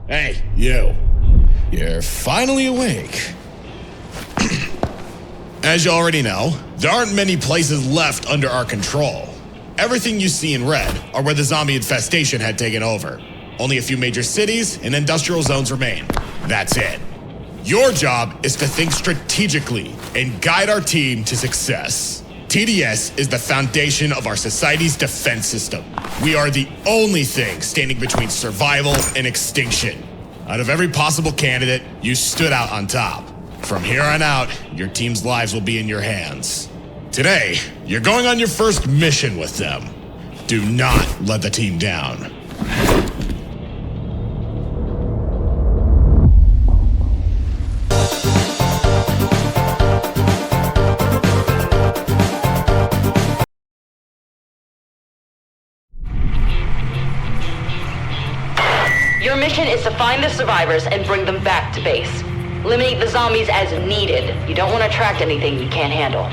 Hey, you. You're finally awake. As you already know, there aren't many places left under our control. Everything you see in red are where the zombie infestation had taken over. Only a few major cities and industrial zones remain. That's it. Your job is to think strategically and guide our team to success. TDS is the foundation of our society's defense system. We are the only thing standing between survival and extinction. Out of every possible candidate, you stood out on top. From here on out, your team's lives will be in your hands. Today, you're going on your first mission with them. Do not let the team down. Your mission is to find the survivors and bring them back to base. Eliminate the zombies as needed. You don't want to attract anything you can't handle.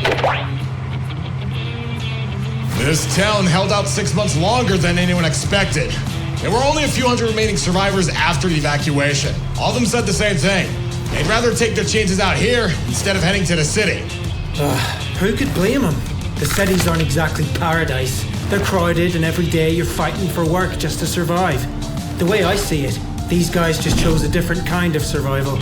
This town held out 6 months longer than anyone expected. There were only a few hundred remaining survivors after the evacuation. All of them said the same thing. They'd rather take their chances out here instead of heading to the city. Who could blame them? The cities aren't exactly paradise. They're crowded and every day you're fighting for work just to survive. The way I see it, these guys just chose a different kind of survival.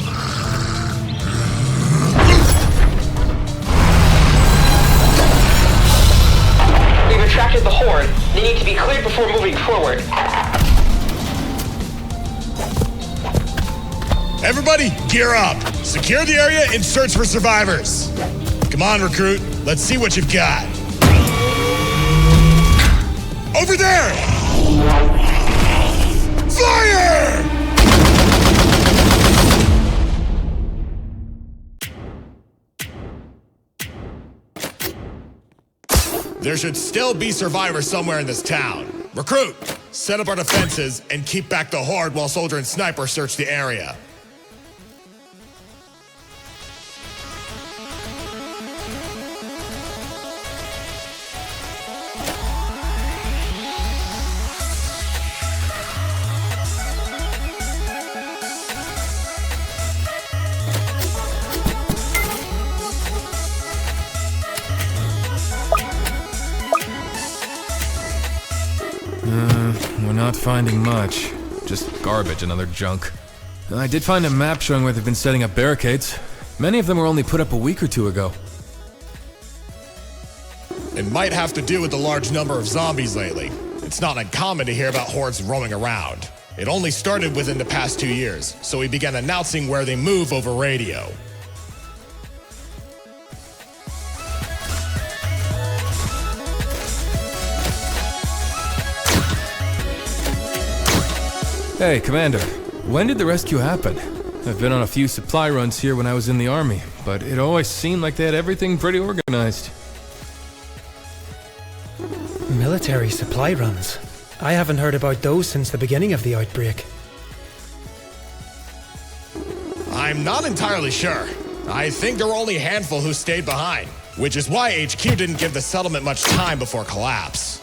We've attracted the horde. They need to be cleared before moving forward. Everybody, gear up. Secure the area and search for survivors. Come on, recruit. Let's see what you've got. Over there! Fire! There should still be survivors somewhere in this town. Recruit, set up our defenses and keep back the horde while Soldier and Sniper search the area. We're not finding much. Just garbage and other junk. I did find a map showing where they've been setting up barricades. Many of them were only put up a week or two ago. It might have to do with the large number of zombies lately. It's not uncommon to hear about hordes roaming around. It only started within the past 2 years, so we began announcing where they move over radio. Hey, Commander. When did the rescue happen? I've been on a few supply runs here when I was in the army, but it always seemed like they had everything pretty organized. Military supply runs? I haven't heard about those since the beginning of the outbreak. I'm not entirely sure. I think there were only a handful who stayed behind, which is why HQ didn't give the settlement much time before collapse.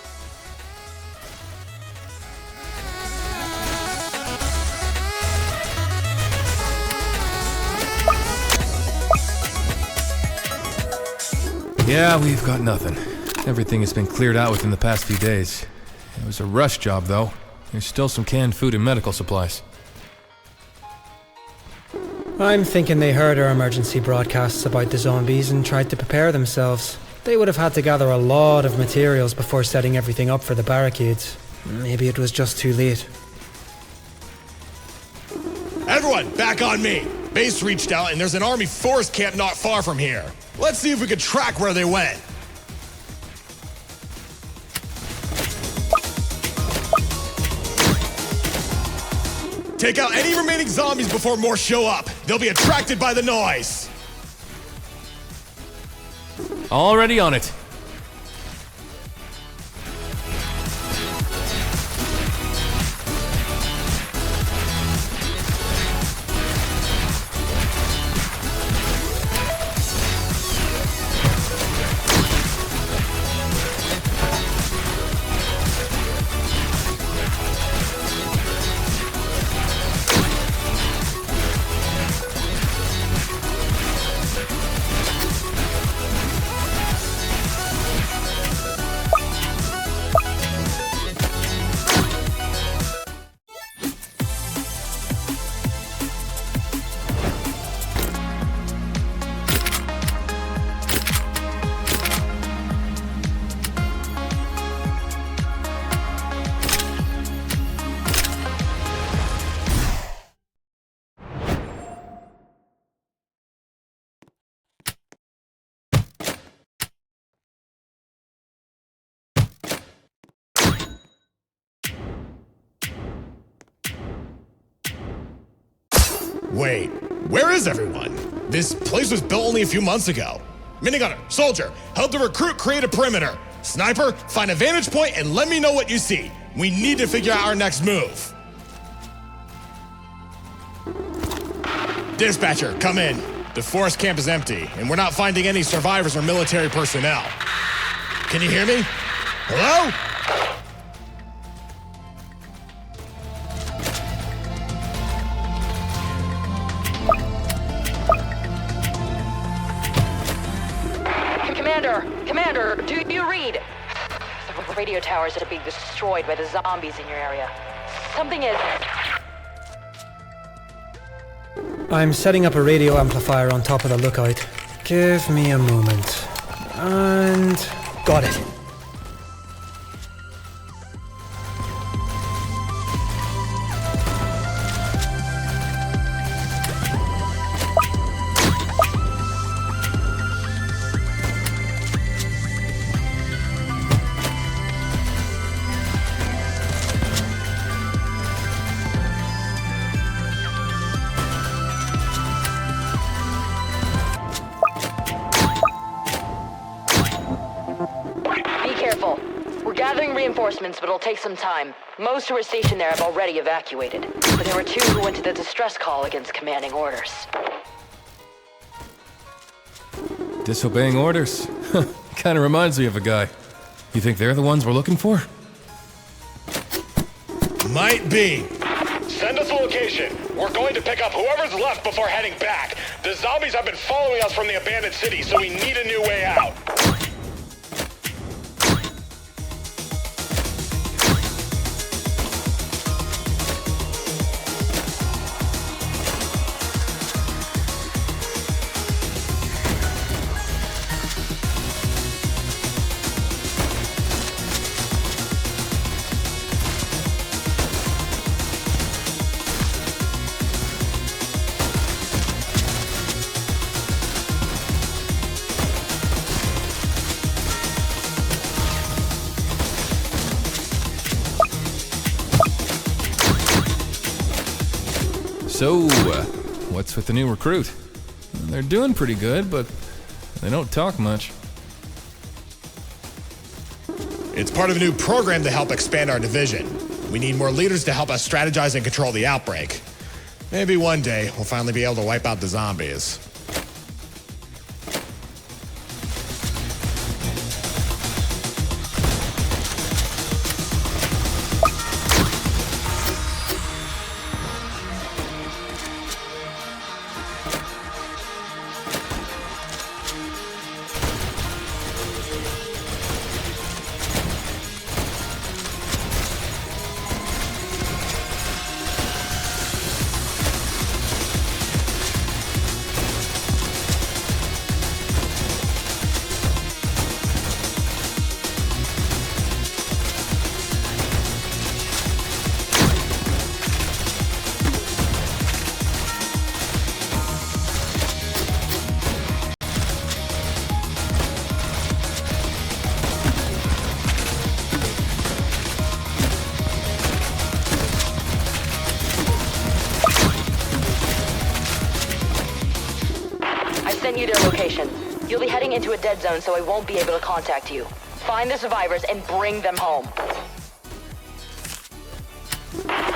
Yeah, we've got nothing. Everything has been cleared out within the past few days. It was a rush job, though. There's still some canned food and medical supplies. I'm thinking they heard our emergency broadcasts about the zombies and tried to prepare themselves. They would have had to gather a lot of materials before setting everything up for the barricades. Maybe it was just too late. Everyone, back on me! Base reached out and there's an army force camp not far from here. Let's see if we can track where they went. Take out any remaining zombies before more show up. They'll be attracted by the noise. Already on it. Wait, where is everyone? This place was built only a few months ago. Minigunner, soldier, help the recruit create a perimeter. Sniper, find a vantage point and let me know what you see. We need to figure out our next move. Dispatcher, come in. The forest camp is empty, and we're not finding any survivors or military personnel. Can you hear me? Hello? Commander, do you read? The radio towers are being destroyed by the zombies in your area. Something is... I'm setting up a radio amplifier on top of the lookout. Give me a moment. And... got it. Reinforcements, but it'll take some time. Most who are stationed there have already evacuated. But there were 2 who went to the distress call against commanding orders. Disobeying orders? Kinda reminds me of a guy. You think they're the ones we're looking for? Might be. Send us a location. We're going to pick up whoever's left before heading back. The zombies have been following us from the abandoned city, so we need a new way out. So, what's with the new recruit? They're doing pretty good, but they don't talk much. It's part of a new program to help expand our division. We need more leaders to help us strategize and control the outbreak. Maybe one day we'll finally be able to wipe out the zombies. Send you their location. You'll be heading into a dead zone, so I won't be able to contact you. Find the survivors and bring them home.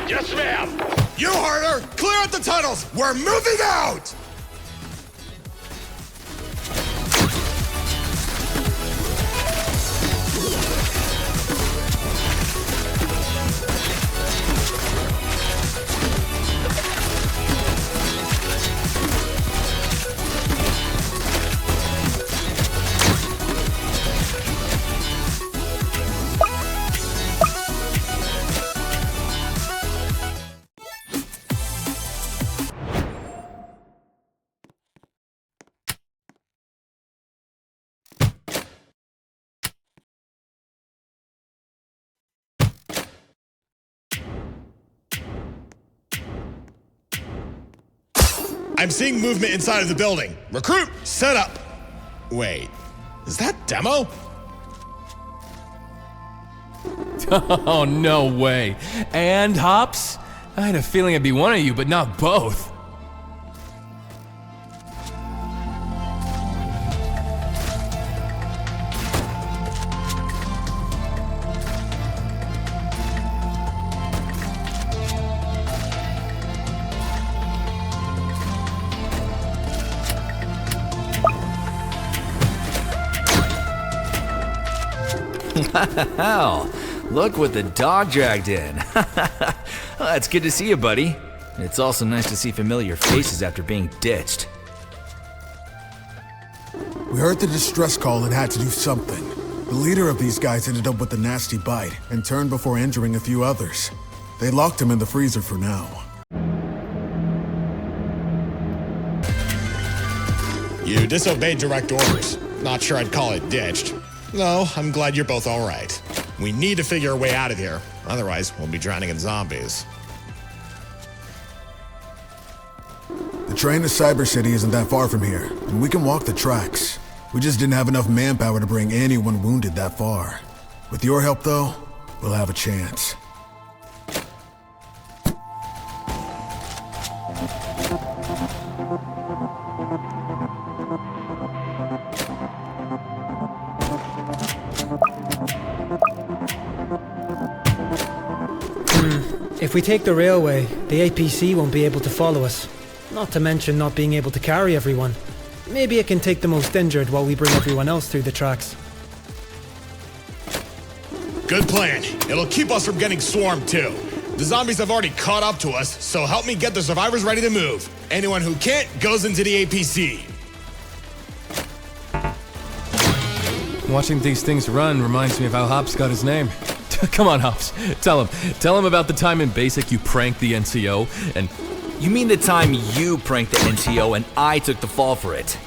Yes, ma'am! You heard her! Clear out the tunnels! We're moving out! I'm seeing movement inside of the building. Recruit, set up. Wait, is that Demo? Oh, no way. And Hops? I had a feeling it'd be one of you, but not both. Wow, look what the dog dragged in. Well, it's good to see you, buddy. It's also nice to see familiar faces after being ditched. We heard the distress call and had to do something. The leader of these guys ended up with a nasty bite and turned before injuring a few others. They locked him in the freezer for now. You disobeyed direct orders. Not sure I'd call it ditched. No, I'm glad you're both all right. We need to figure a way out of here. Otherwise, we'll be drowning in zombies. The train to Cyber City isn't that far from here, and we can walk the tracks. We just didn't have enough manpower to bring anyone wounded that far. With your help, though, we'll have a chance. If we take the railway, the APC won't be able to follow us. Not to mention not being able to carry everyone. Maybe it can take the most injured while we bring everyone else through the tracks. Good plan. It'll keep us from getting swarmed, too. The zombies have already caught up to us, so help me get the survivors ready to move. Anyone who can't goes into the APC. Watching these things run reminds me of how Hops got his name. Come on, Hops. Tell him about the time in Basic you pranked the NCO and... You mean the time you pranked the NCO and I took the fall for it?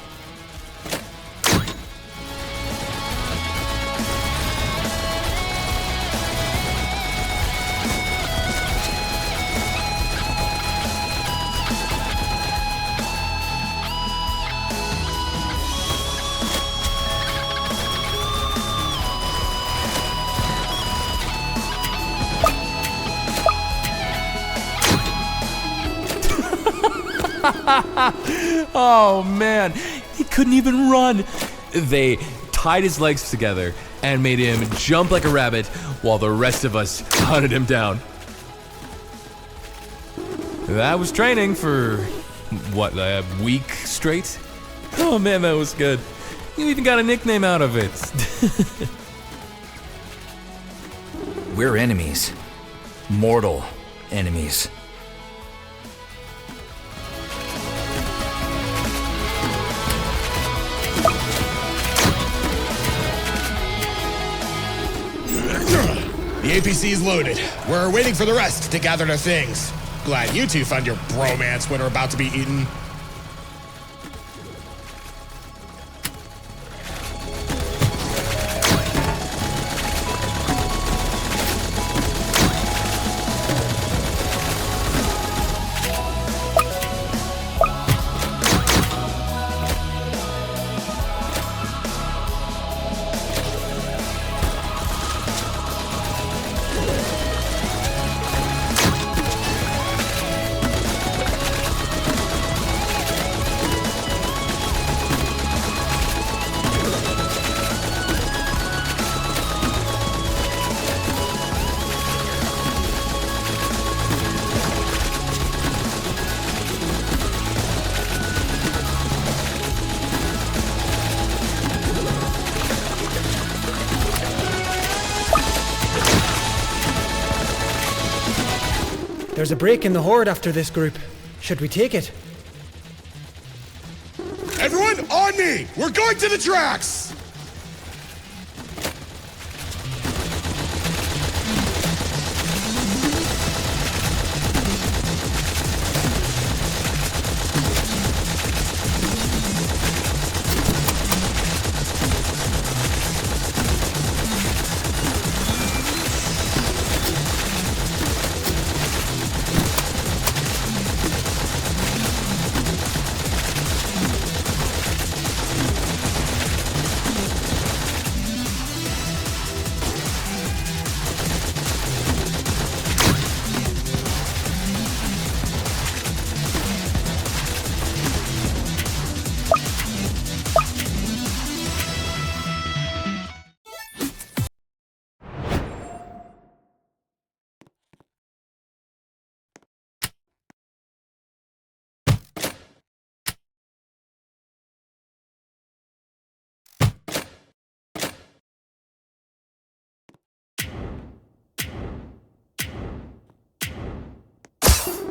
Oh man, he couldn't even run. They tied his legs together and made him jump like a rabbit while the rest of us hunted him down. That was training for, what, a week straight? Oh man, that was good. You even got a nickname out of it. We're enemies. Mortal enemies. The APC is loaded. We're waiting for the rest to gather their things. Glad you two found your bromance when we're about to be eaten. There's a break in the horde after this group. Should we take it? Everyone, on me! We're going to the tracks!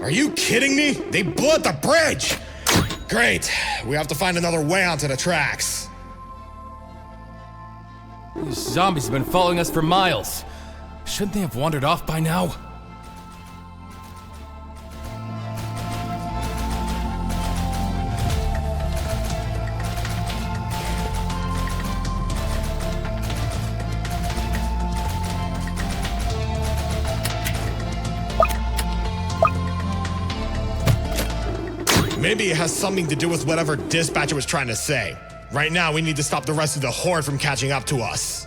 Are you kidding me? They blew up the bridge! Great. We have to find another way onto the tracks. These zombies have been following us for miles. Shouldn't they have wandered off by now? Maybe it has something to do with whatever dispatcher was trying to say. Right now, we need to stop the rest of the horde from catching up to us.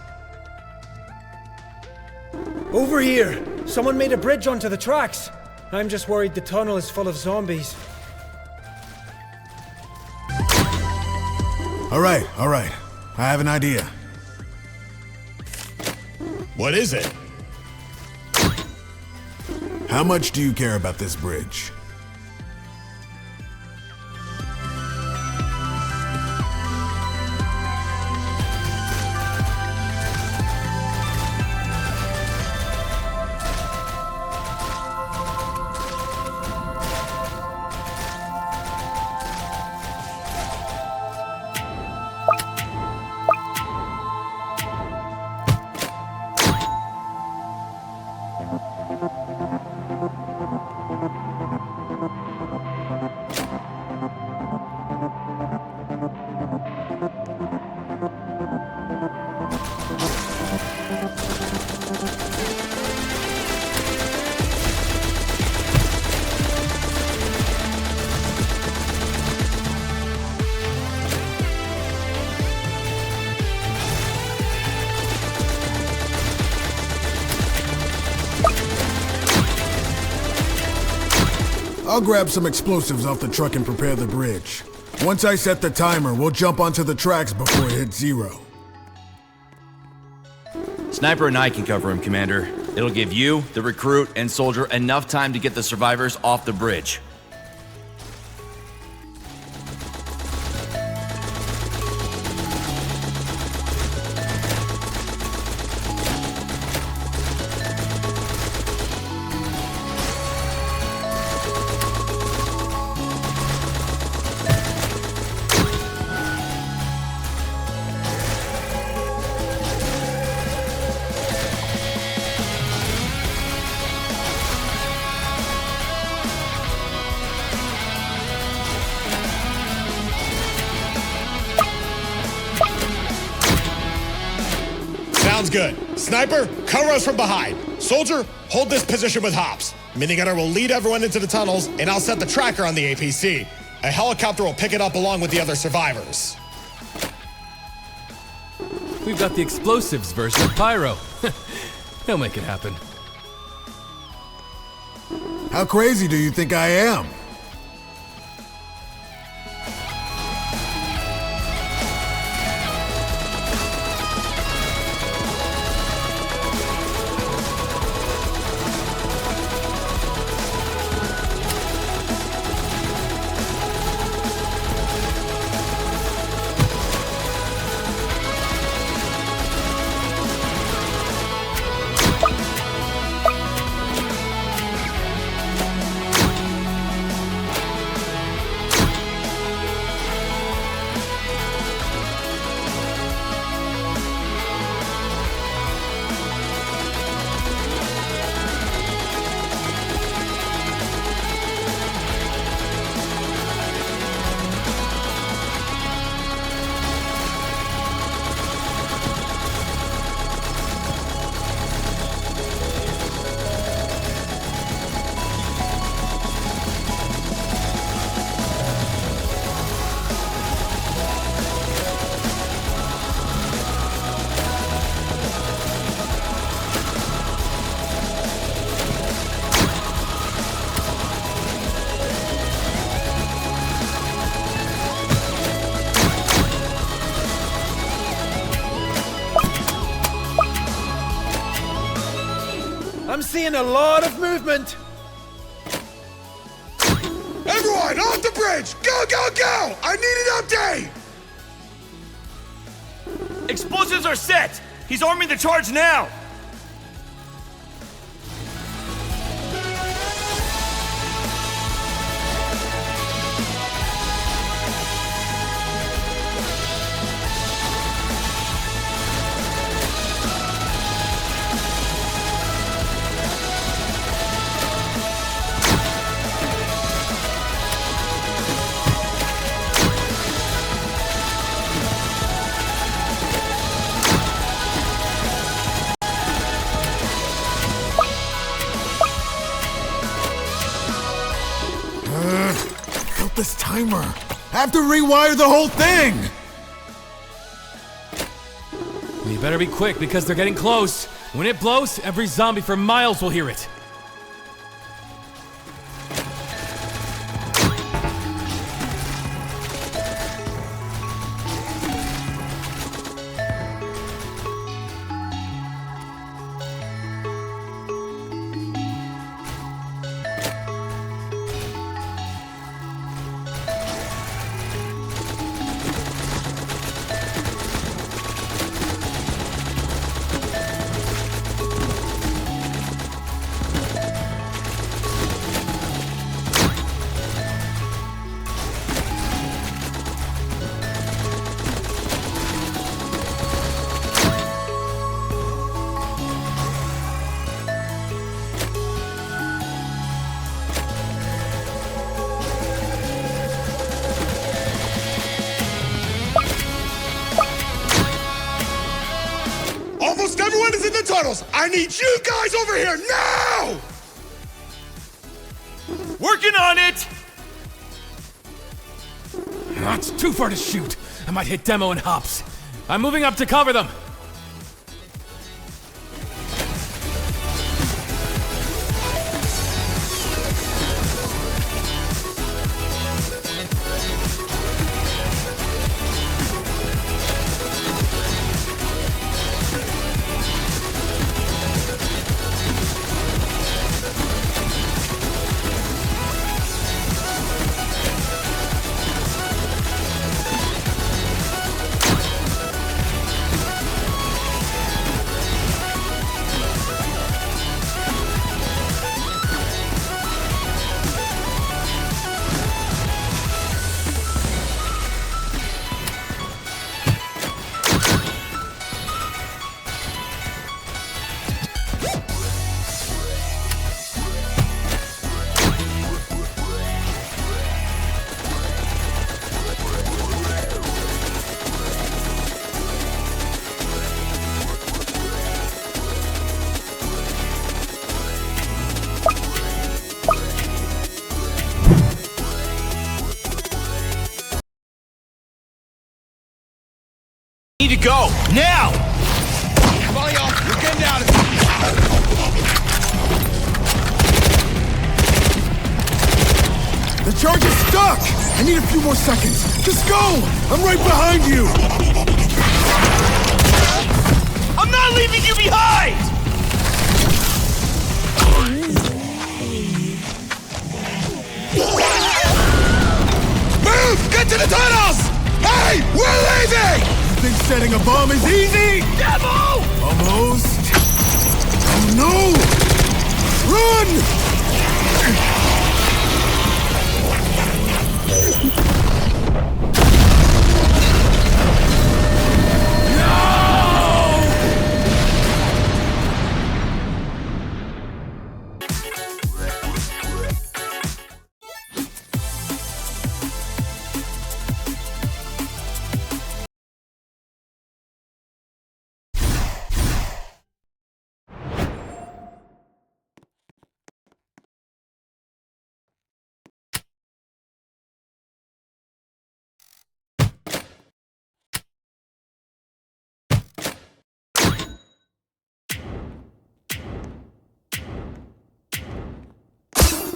Over here! Someone made a bridge onto the tracks! I'm just worried the tunnel is full of zombies. All right. I have an idea. What is it? How much do you care about this bridge? I'll grab some explosives off the truck and prepare the bridge. Once I set the timer, we'll jump onto the tracks before it hits 0. Sniper and I can cover him, Commander. It'll give you, the recruit, and soldier enough time to get the survivors off the bridge. Sounds good. Sniper, cover us from behind. Soldier, hold this position with hops. Minigunner will lead everyone into the tunnels, and I'll set the tracker on the APC. A helicopter will pick it up along with the other survivors. We've got the explosives version of Pyro. He'll make it happen. How crazy do you think I am? I'm seeing a lot of movement! Everyone, off the bridge! Go, go, go! I need an update! Explosives are set! He's arming the charge now! this timer. I have to rewire the whole thing! We better be quick because they're getting close. When it blows, every zombie for miles will hear it. Almost everyone is in the tunnels. I need you guys over here now! Working on it! That's too far to shoot. I might hit Demo and Hops. I'm moving up to cover them. Need to go now! Come on, y'all. We're getting out of here. The charge is stuck! I need a few more seconds. Just go! I'm right behind you! I'm not leaving you behind! Move! Get to the tunnels! Hey, we're leaving! You think setting a bomb is easy? Demo! Almost. Oh no! Run!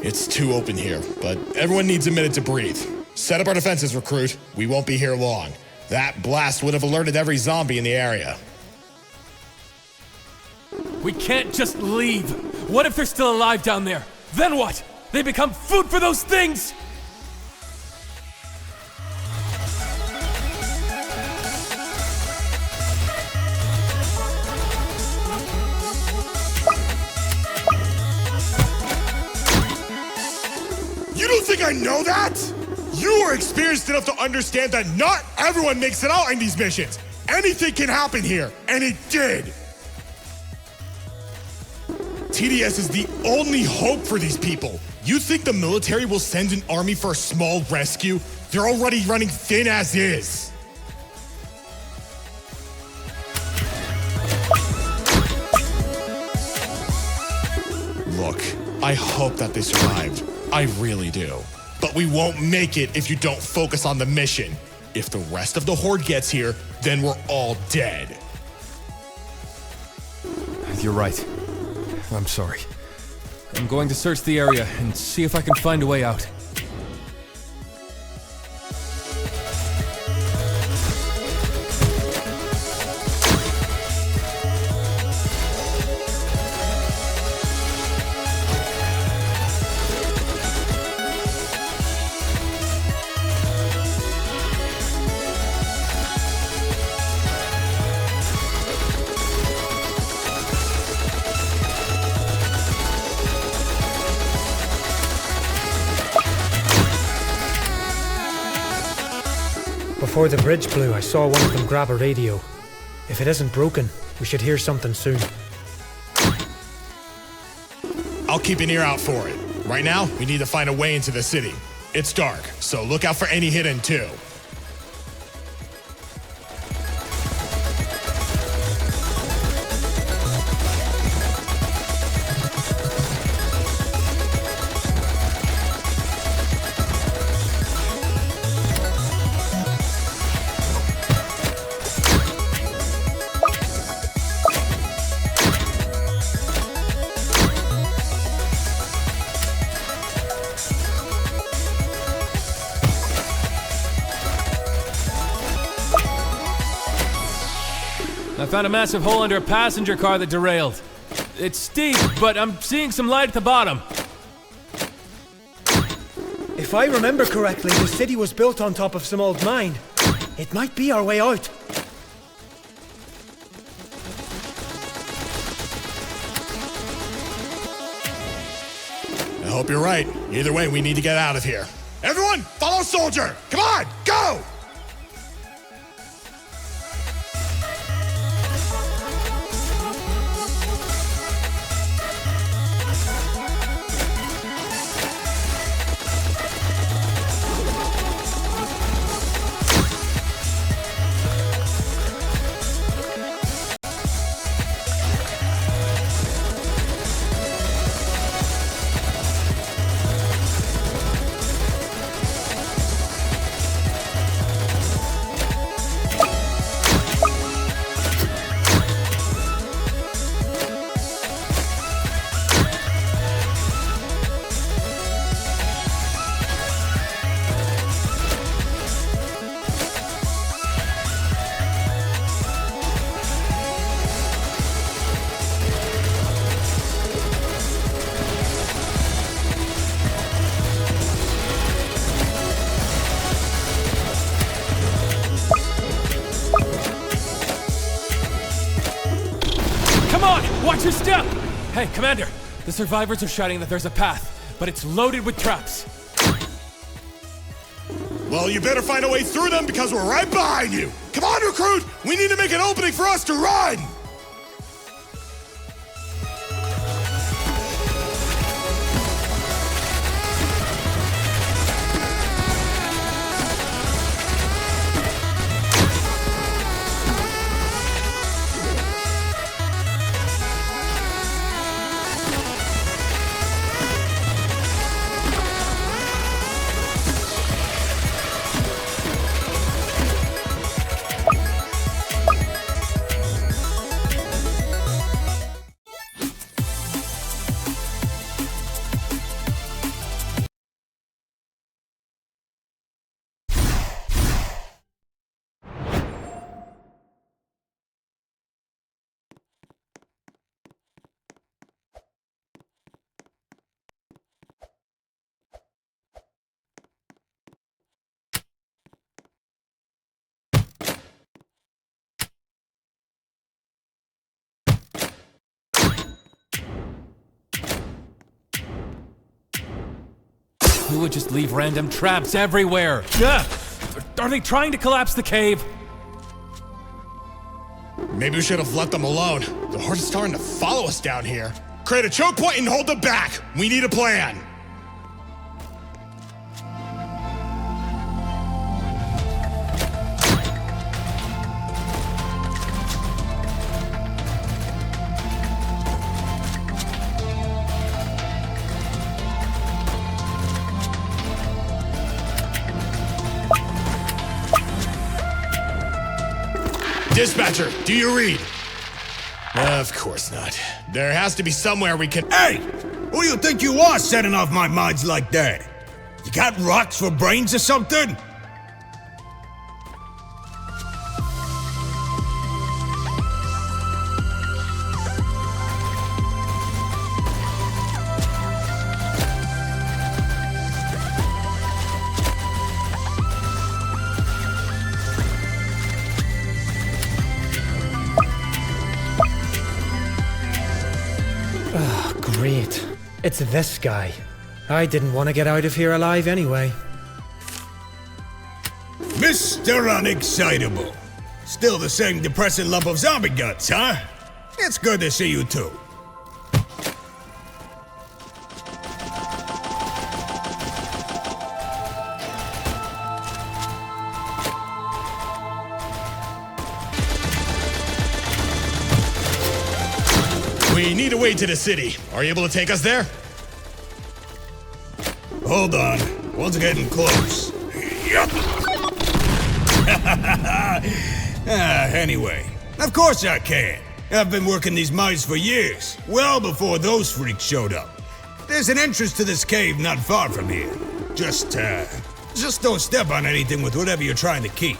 It's too open here, but everyone needs a minute to breathe. Set up our defenses, recruit. We won't be here long. That blast would have alerted every zombie in the area. We can't just leave. What if they're still alive down there? Then what? They become food for those things! You don't think I know that? You are experienced enough to understand that not everyone makes it out in these missions. Anything can happen here, and it did. TDS is the only hope for these people. You think the military will send an army for a small rescue? They're already running thin as is. Look, I hope that they survived. I really do. But we won't make it if you don't focus on the mission. If the rest of the Horde gets here, then we're all dead. You're right. I'm sorry. I'm going to search the area and see if I can find a way out. Before the bridge blew, I saw one of them grab a radio. If it isn't broken, we should hear something soon. I'll keep an ear out for it. Right now, we need to find a way into the city. It's dark, so look out for any hidden too. I found a massive hole under a passenger car that derailed. It's steep, but I'm seeing some light at the bottom. If I remember correctly, the city was built on top of some old mine. It might be our way out. I hope you're right. Either way, we need to get out of here. Everyone, follow Soldier! Come on, go! Watch your step! Hey, Commander, the survivors are shouting that there's a path, but it's loaded with traps. Well, you better find a way through them because we're right behind you. Come on, recruit! We need to make an opening for us to run! Who would just leave random traps everywhere? Ugh! Are they trying to collapse the cave? Maybe we should have let them alone. The Horde is starting to follow us down here. Create a choke point and hold them back. We need a plan. Dispatcher, do you read? Of course not. There has to be somewhere we can. Hey! Who do you think you are setting off my minds like that? You got rocks for brains or something? Great. It's this guy. I didn't want to get out of here alive anyway. Mr. Unexcitable. Still the same depressing lump of zombie guts, huh? It's good to see you too. We need a way to the city. Are you able to take us there? Hold on. One's getting close. Yup. Anyway, of course I can. I've been working these mines for years, well before those freaks showed up. There's an entrance to this cave not far from here. Just don't step on anything with whatever you're trying to keep.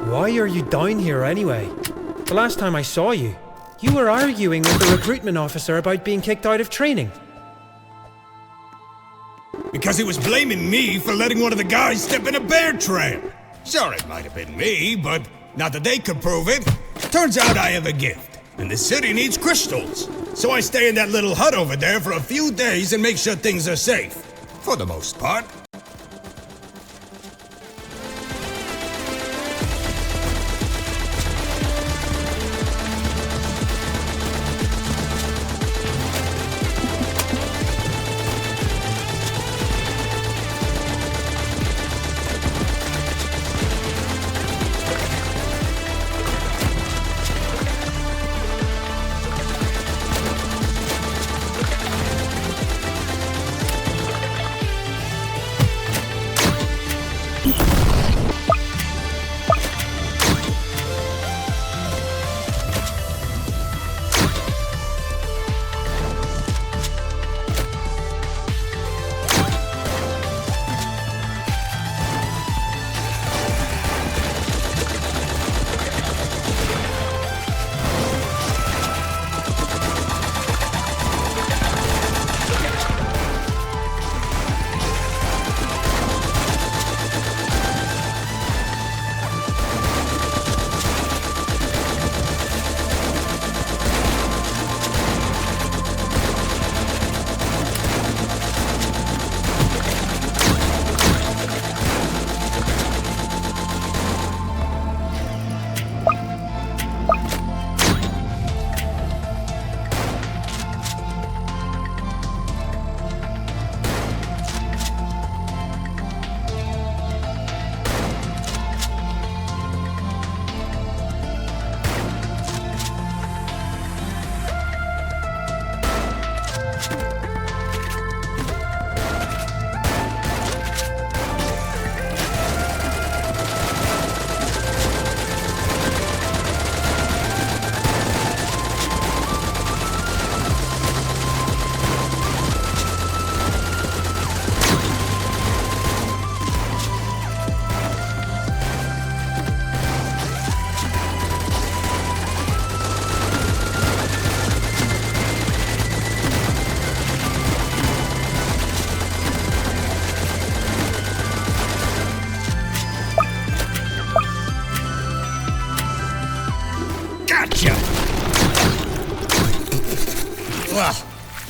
Why are you down here anyway? The last time I saw you, you were arguing with the recruitment officer about being kicked out of training. Because he was blaming me for letting one of the guys step in a bear trap. Sure, it might have been me, but not that they could prove it. Turns out I have a gift, and the city needs crystals. So I stay in that little hut over there for a few days and make sure things are safe. For the most part.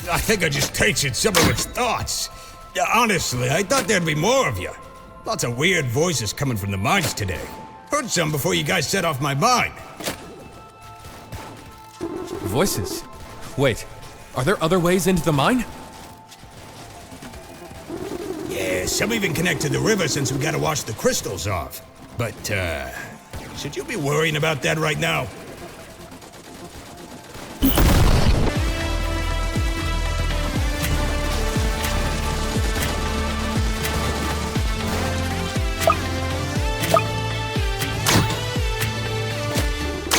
I think I just tasted some of its thoughts. Honestly, I thought there'd be more of you. Lots of weird voices coming from the mines today. Heard some before you guys set off my mine. Voices? Wait, are there other ways into the mine? Yeah, some even connect to the river since we gotta wash the crystals off. But, should you be worrying about that right now?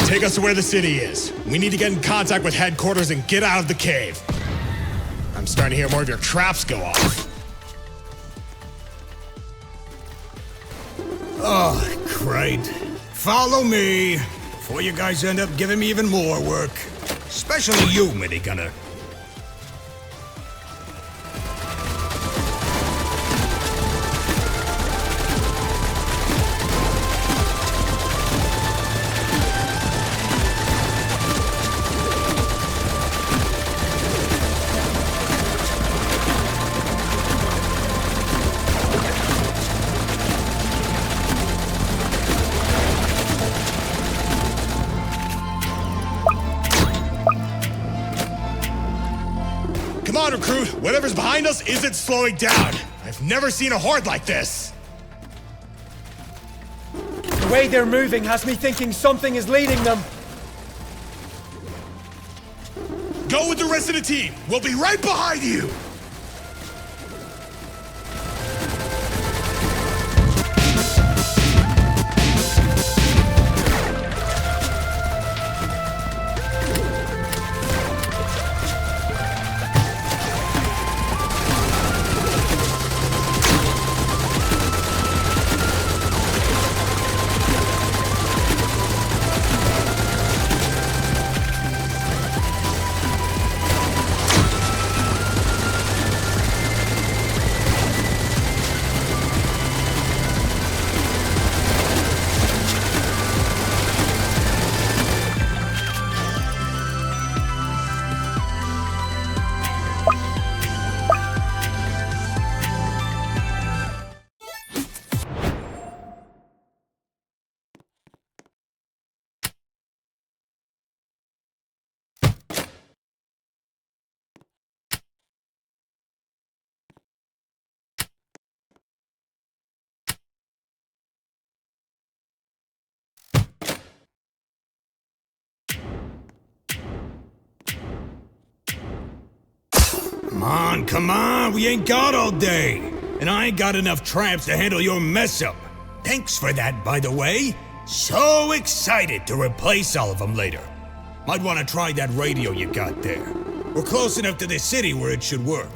Take us to where the city is. We need to get in contact with headquarters and get out of the cave. I'm starting to hear more of your traps go off. Oh, great. Follow me, before you guys end up giving me even more work. Especially you, minigunner. Come on, recruit. Whatever's behind us isn't slowing down. I've never seen a horde like this. The way they're moving has me thinking something is leading them. Go with the rest of the team. We'll be right behind you. Come on, we ain't got all day. And I ain't got enough tramps to handle your mess up. Thanks for that, by the way. So excited to replace all of them later. Might want to try that radio you got there. We're close enough to the city where it should work.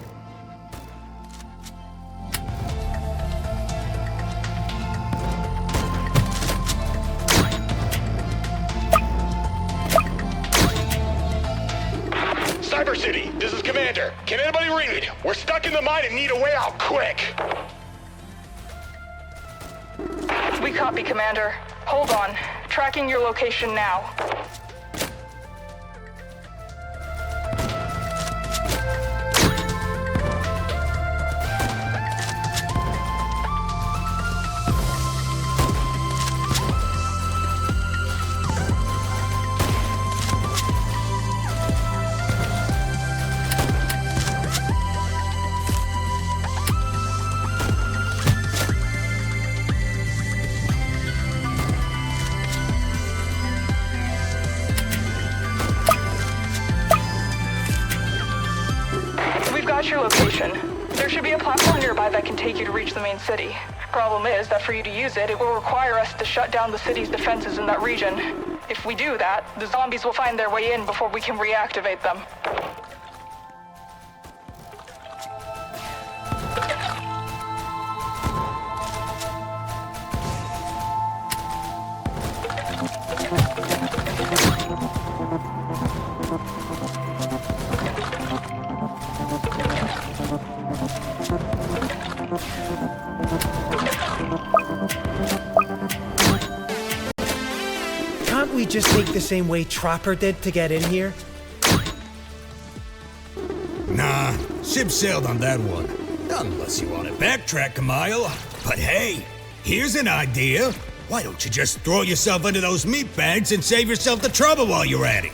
Cyber City, this is Commander. Can anybody read? We're stuck in the mine and need a way out quick. We copy, Commander. Hold on. Tracking your location now. Your location. There should be a platform nearby that can take you to reach the main city. Problem is that for you to use it, it will require us to shut down the city's defenses in that region. If we do that, the zombies will find their way in before we can reactivate them. Can't we just take the same way Trapper did to get in here? Nah, ship sailed on that one. Unless you want to backtrack a mile. But hey, here's an idea. Why don't you just throw yourself into those meat bags and save yourself the trouble while you're at it?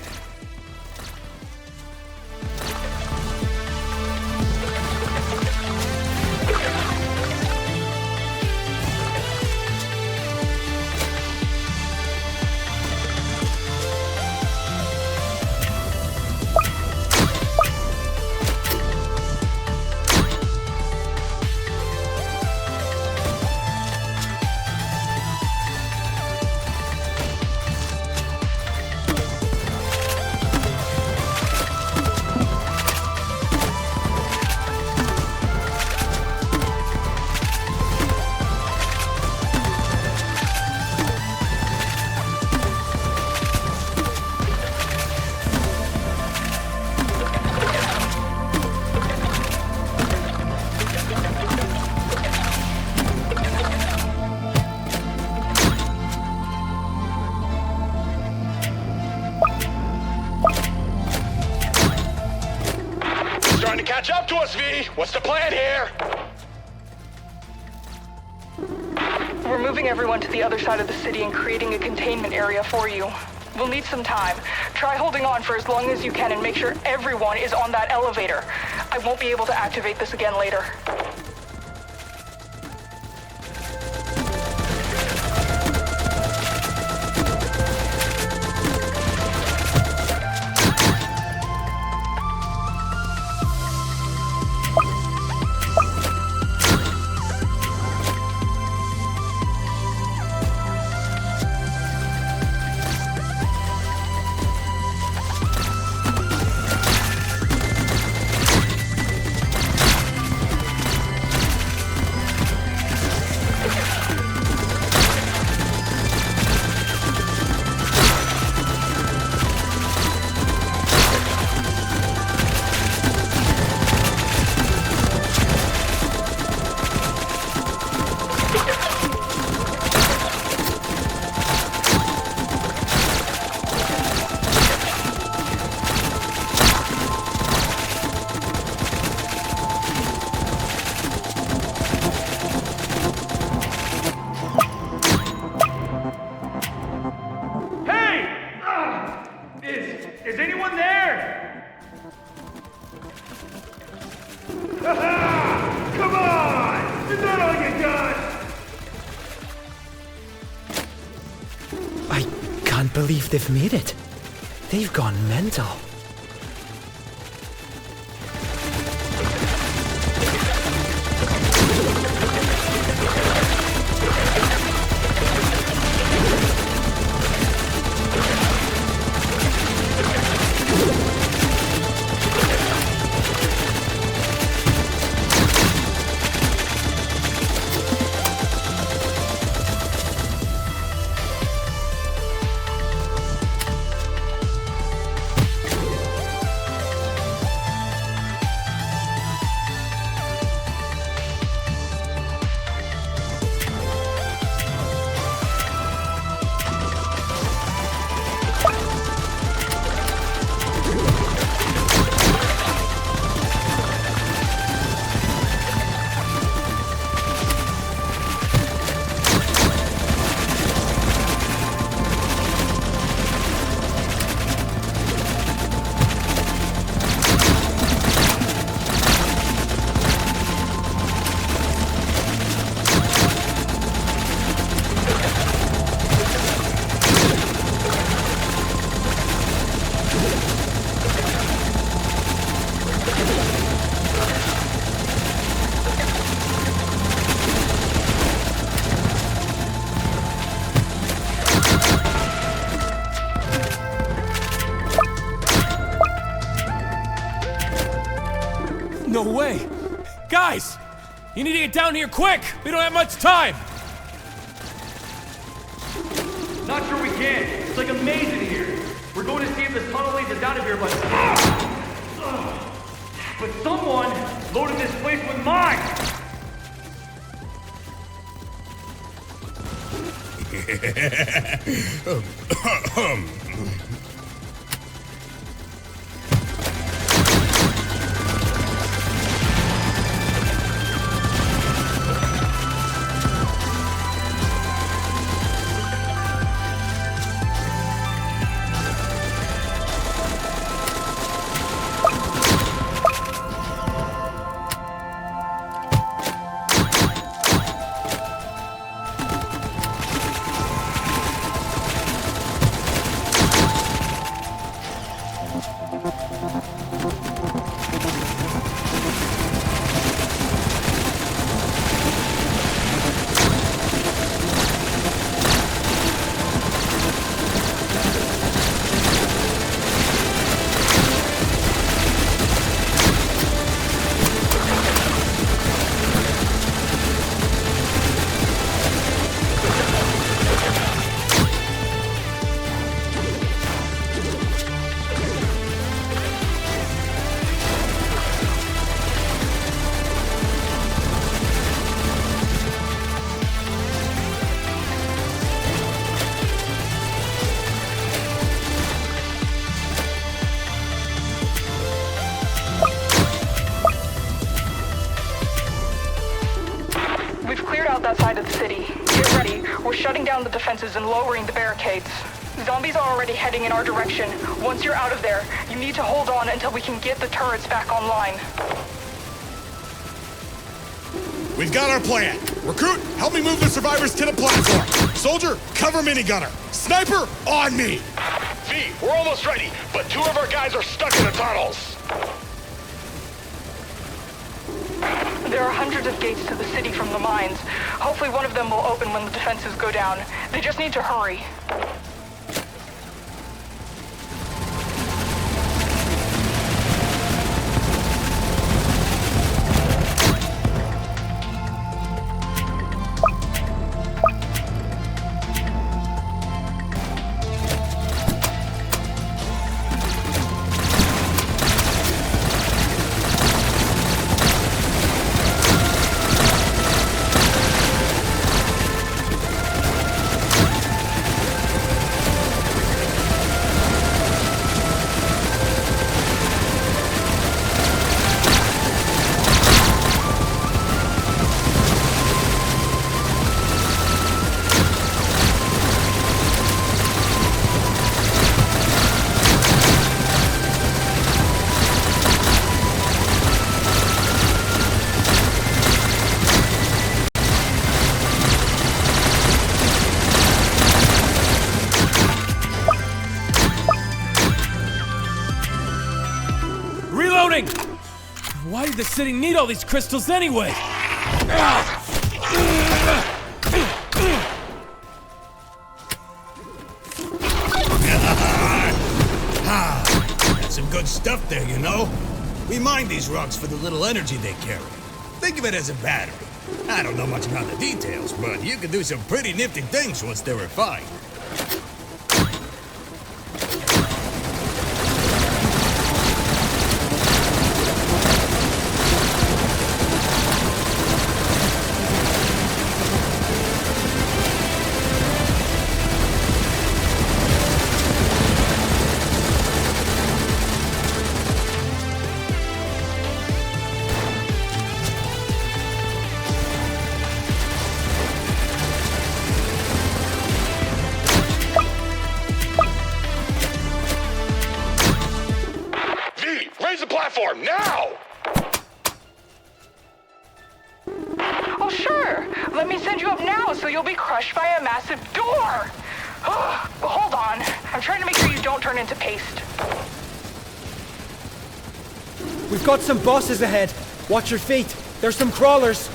Starting to catch up to us, V. What's the plan here? We're moving everyone to the other side of the city and creating a containment area for you. We'll need some time. Try holding on for as long as you can and make sure everyone is on that elevator. I won't be able to activate this again later. Is anyone there? Come on! Is that all you got? I can't believe they've made it. They've gone mental. No way! Guys! You need to get down here quick! We don't have much time! Not sure we can. It's like a maze in here. We're going to see if this tunnel leads us out of here, but... But someone loaded this place with mines! that side of the city. Get ready. We're shutting down the defenses and lowering the barricades. Zombies are already heading in our direction. Once you're out of there, you need to hold on until we can get the turrets back online. We've got our plan. Recruit, help me move the survivors to the platform. Soldier, cover minigunner. Sniper, on me. V, we're almost ready, but 2 of our guys are stuck in the tunnels. There are hundreds of gates to the city from the mines. Hopefully one of them will open when the defenses go down. They just need to hurry. Reloading! Why did the city need all these crystals anyway? That's some good stuff there, you know? We mine these rocks for the little energy they carry. Think of it as a battery. I don't know much about the details, but you can do some pretty nifty things once they're refined. Raise the platform, now! Oh, sure. Let me send you up now so you'll be crushed by a massive door. Hold on. I'm trying to make sure you don't turn into paste. We've got some bosses ahead. Watch your feet. There's some crawlers.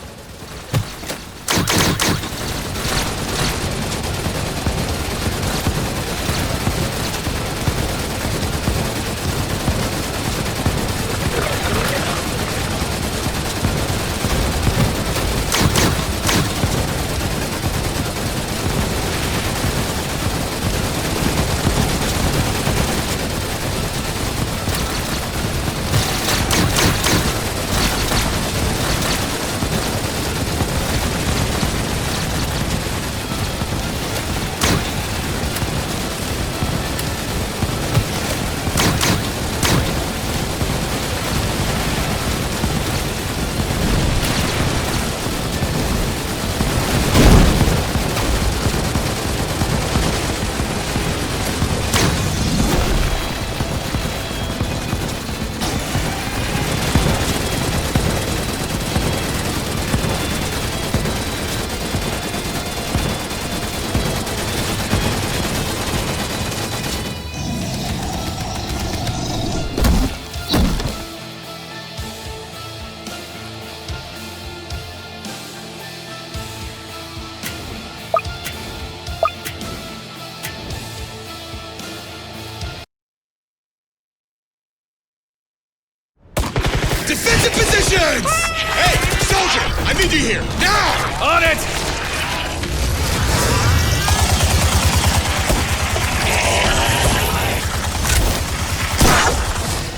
Defensive positions! Hey, soldier! I need you here, now! On it!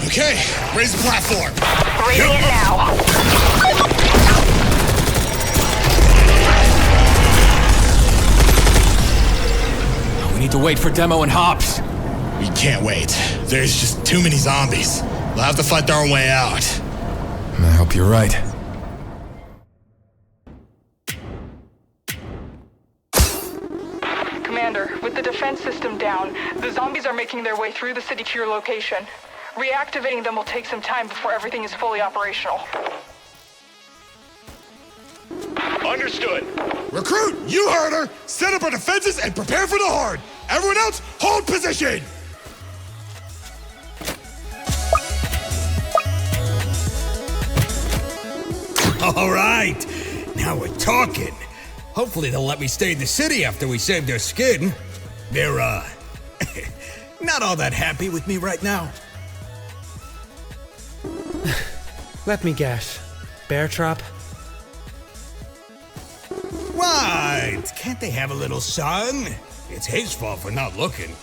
Okay, raise the platform. Raising it now. We need to wait for Demo and Hops. We can't wait. There's just too many zombies. We'll have to fight our own way out. I hope you're right. defense system down, the zombies are making their way through the city to your location. Reactivating them will take some time before everything is fully operational. Understood. Recruit, you heard her! Set up our defenses and prepare for the horde! Everyone else, hold position! All right, now we're talking. Hopefully they'll let me stay in the city after we save their skin. They're, not all that happy with me right now. Let me guess. Bear trap? What? Can't they have a little sun? It's his fault for not looking.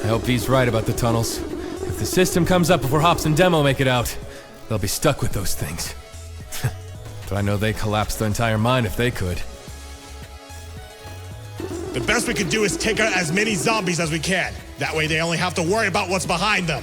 I hope V's right about the tunnels. If the system comes up before Hops and Demo make it out, they'll be stuck with those things. But I know they collapse the entire mine if they could. The best we can do is take out as many zombies as we can. That way they only have to worry about what's behind them.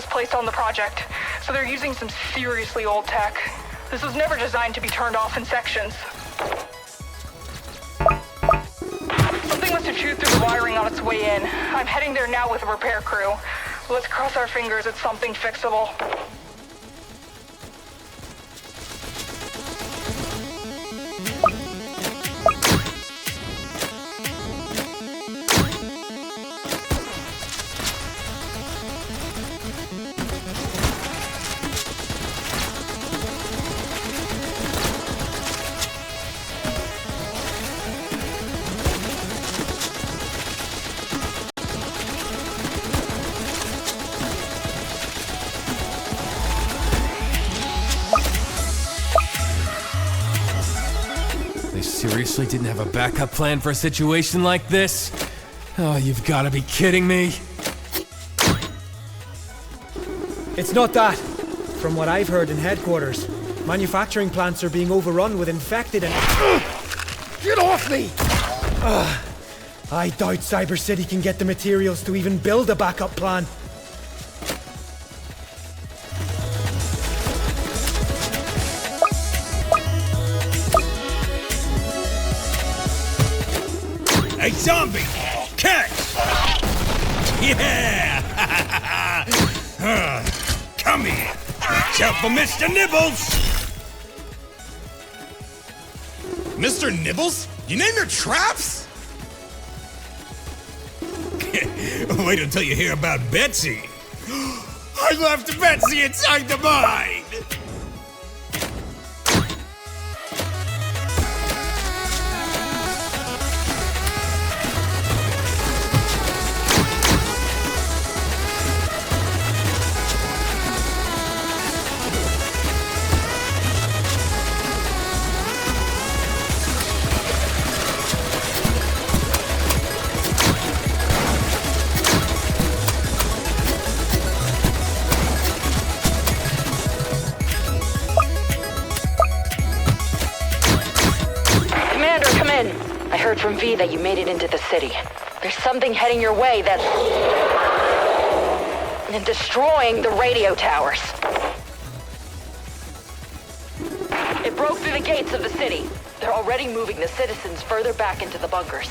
Placed on the project, so they're using some seriously old tech. This was never designed to be turned off in sections. Something must have chewed through the wiring on its way in. I'm heading there now with a repair crew. Let's cross our fingers it's something fixable. Seriously didn't have a backup plan for a situation like this? Oh, you've got to be kidding me. It's not that. From what I've heard in headquarters, manufacturing plants are being overrun with infected and... Get off me! I doubt Cyber City can get the materials to even build a backup plan. Hey, zombie! Catch! Yeah! Come here! Watch out for Mr. Nibbles! Mr. Nibbles? You name your traps? Wait until you hear about Betsy. I left Betsy inside the mine! I heard from V that you made it into the city. There's something heading your way that's... destroying the radio towers. It broke through the gates of the city. They're already moving the citizens further back into the bunkers.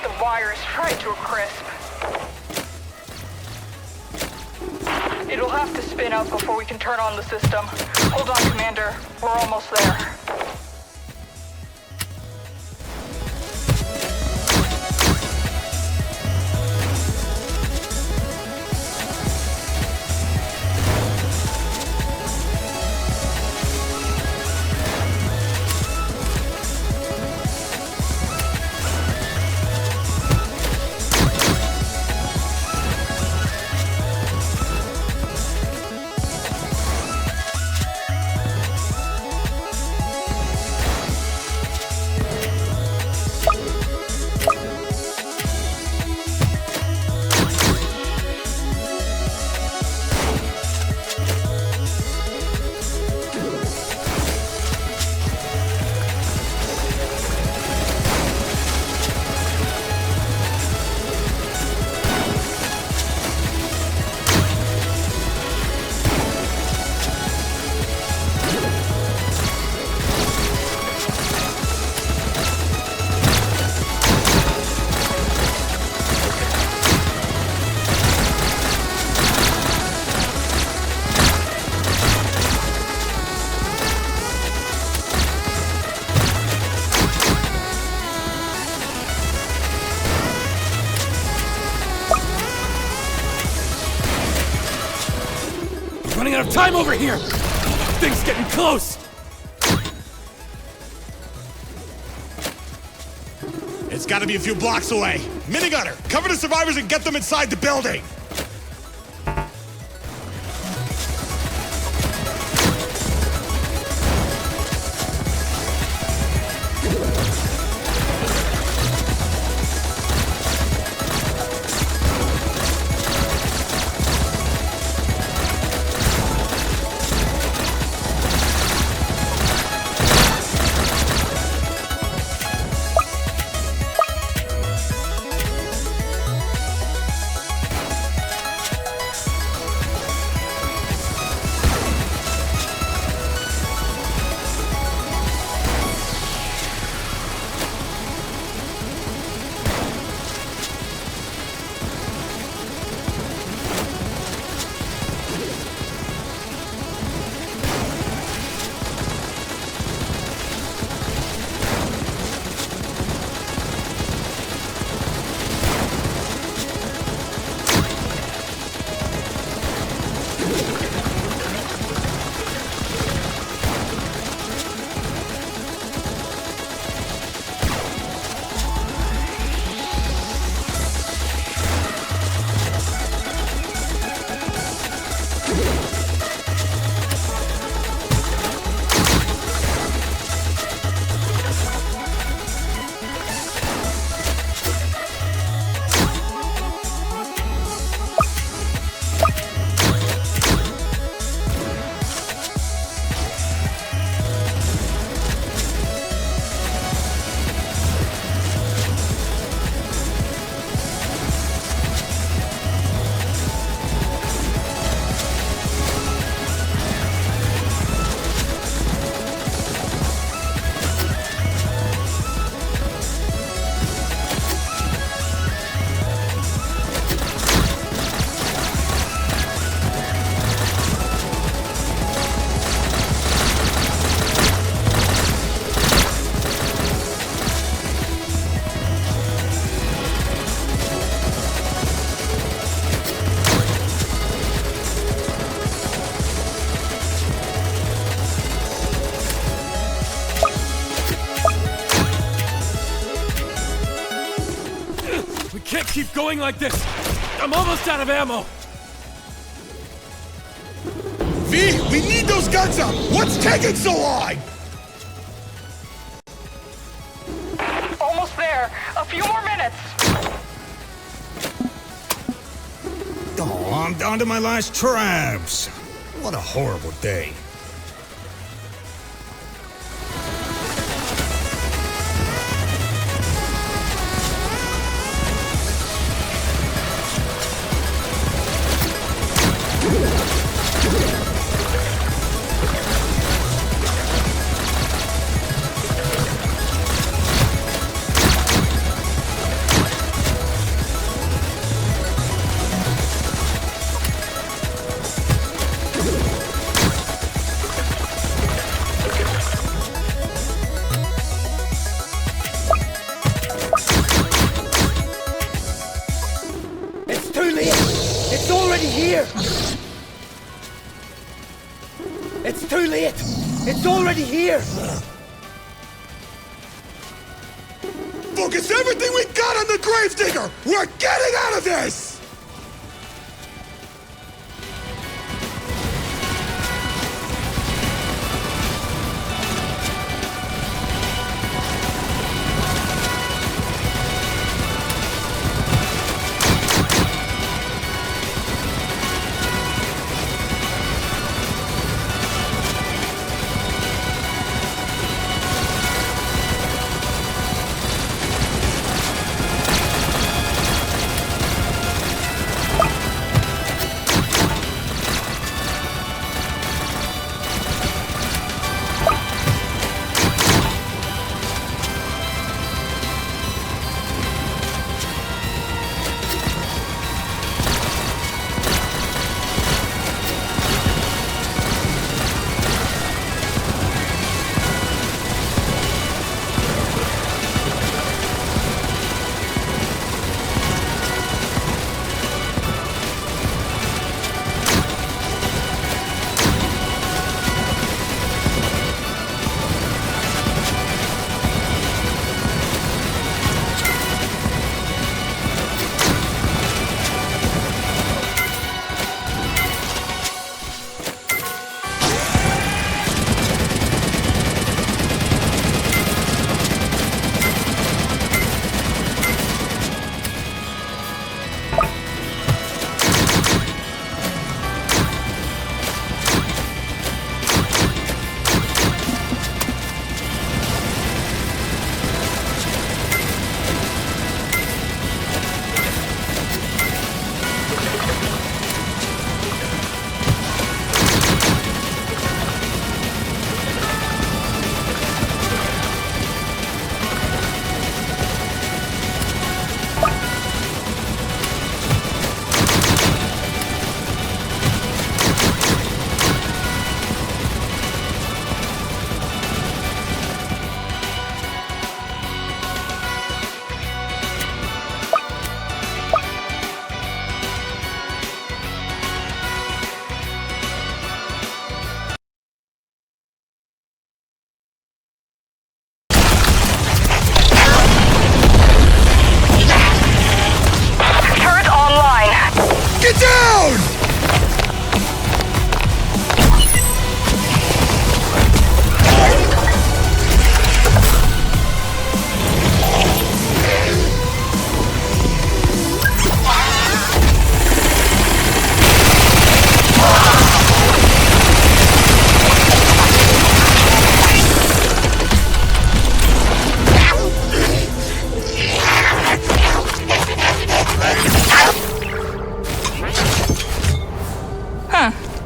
the wires right to a crisp. It'll have to spin up before we can turn on the system. Hold on, Commander. We're almost there. Running out of time over here! Thing's getting close! It's gotta be a few blocks away. Minigunner, cover the survivors and get them inside the building! Can't keep going like this! I'm almost out of ammo! V, we need those guns up! What's taking so long? Almost there. A few more minutes. Oh, I'm down to my last traps. What a horrible day. It's too late! It's already here! Focus everything we got on the Gravedigger! We're getting out of this!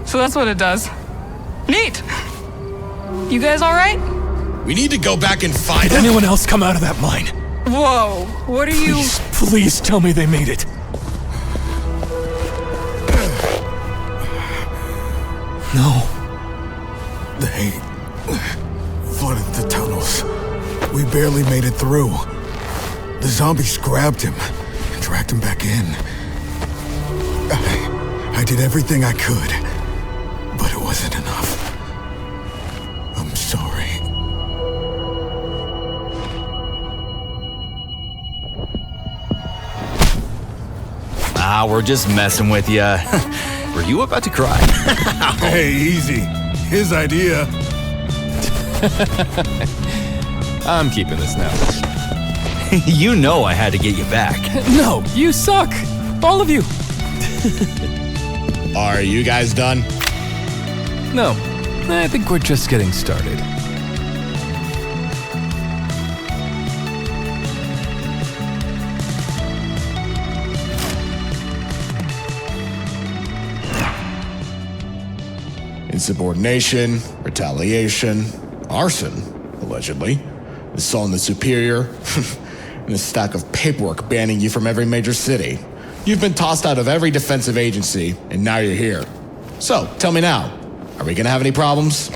So that's what it does. Neat! You guys alright? We need to go back and find Did anyone else come out of that mine? Whoa, what are you... Please tell me they made it. No. They flooded the tunnels. We barely made it through. The zombies grabbed him and dragged him back in. I did everything I could, but it wasn't enough. I'm sorry. We're just messing with ya. Were you about to cry? Hey, easy. His idea. I'm keeping this now. You know I had to get you back. No, you suck. All of you. Are you guys done? No, I think we're just getting started. Insubordination, retaliation, arson, allegedly, assault on the superior, and a stack of paperwork banning you from every major city. You've been tossed out of every defensive agency, and now you're here. So, tell me now, are we gonna have any problems?